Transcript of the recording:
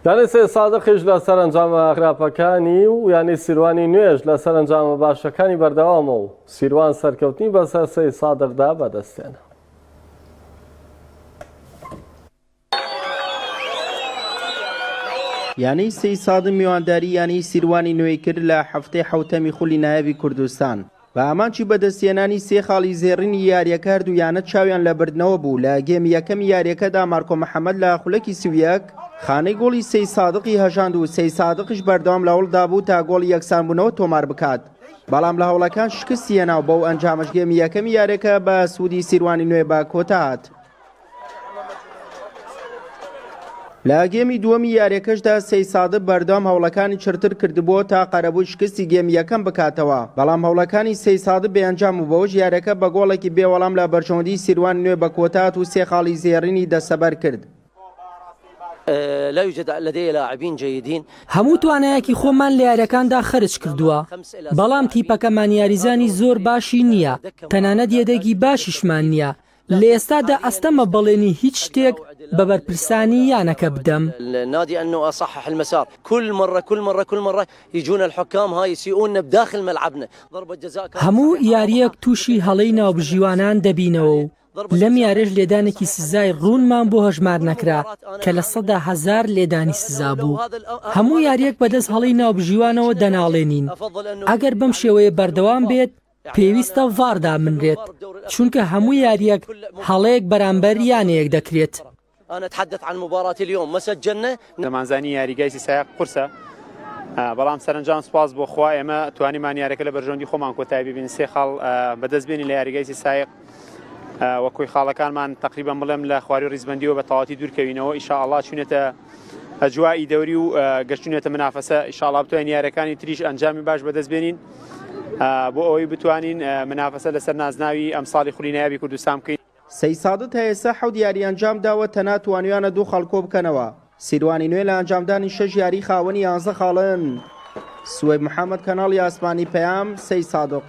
یعنی سێ سادقیش لە سەرنجامە خراپەکانی و یعنی سیروانی نوێژ لە سەرنجامە باشەکانی بەردەوامە و سیروان سەرکەوتنی بەسەر سێ سادقدا بەدەستێنە. یعنی سێ سادق میوانداری یعنی سیروانی نوێی کرد لە هەفتەی حوتەمی خولی نایەوی کوردستان بە ئامانچی بەدەستێنانی سێ خاڵی زێڕینی یاریەکە دوویانە چاویان لە بردنەوە بوو. لە گێمی یەکەمی یاریەکەدا مارکۆ محەممەد لە خولەکی سویەک خانەی گۆڵی سێ سادقی هەژاند و سێ سادقش بەردەوام لە هەوڵدا بوو تا گۆڵی یەکسانبوونەوە تۆمار بکات، بەڵام لە هەوڵەکان شکستی هێناو بەو ئەنجامش گێمی یەکەمی یاریەکە بە سوودی سیروانی نوێ بە کۆتا هات. لە گێمی دووەمی یاریەکەشدا سێ سادق بەردەوام هەوڵەکانی چرتر کردبووە تا قەرەبووی شکستی گێمی یەکەم بکاتەوە، بەڵام هەوڵەکانی سێ سادق بێئەنجام و بەوەش یاریەکە بە گۆڵێکی بێوەڵام لە بەرچەوەندی سیروانی نوێ بە کۆتات و سێ خاڵی زێڕینی دەسەبەر کرد. لا يوجد لدي لاعبين جيدين. هەموو توانایەکی خۆمان لە یاریەکاندا خرج کردووە، بەڵام تیپەکەمان یاریزانی زۆر باشی نییە، تەنانەت یەدەگی باشیشمان نییە. لە ئێستادا ئەستەمە بەڵێنی هیچ شتێک بە بەرپرسانی یانەکە بدەم. النادي انه اصحح المسار كل مره يجون الحكام هاي يسيئون بداخل ملعبنا ضربه جزاء. هەموو یاریەک تووشی هەڵەی ناوبژیوانان دەبینەوە و لەم یاریش لێدانێکی سزای ڕوونمان بۆ هەژمار نەکرا کە لە 100,000 لێدانی سزا بوو. هەموو یاریەک بەدەست هەڵەی ناوبژیوانەوە دەناڵێنین. ئەگەر بەم شێوەیە بەردەوام بێت پێویستە ڤاردا منرێت، چونکە هەموو یاریەک هەڵەیەک بەرامبەر یانەیەک دەکرێت. أنا أتحدث عن مباراة اليوم ما سجلنا. دەمانزانی یاریگای سایق قورسە، بەڵام سەرنجام سپاس بۆ خوا ئێمە توانیمان یاریەکە لە بەرژەوەندی خۆمان کۆتایی ببین. سێ خاڵ بەدەست بێنین لە یاریگای سایق وەکوی خاڵەکانمان تقریبا بڵێم لە خواری ڕیزبەندیەوە بە تەواتی دوورکەوینەوە. ئینشاءالله چونێتە ئەجوایی دەوری و گەشتونێتە منافەسە. ئینشاءالله بتوانین یاریەکانی تریش ئەنجامی باش بەدەست بێنین بۆ ئەوەی بتوانین منافەسە لەسەر نازناوی ئەم ساڵی خولی نایەوی کوردستان بکەین. سەی سادق تا ئێستا 7 یاری ئەنجام داوە، تەنها توانیوانە 2 خەڵکۆ بکەنەوە. سیروانی نوێ لە ئەنجامدانی 6 یاری خاوەنی 11 خاڵن. سوێب محەممەد، کەناڵی ئاسمانی پەیام، سەی سادق.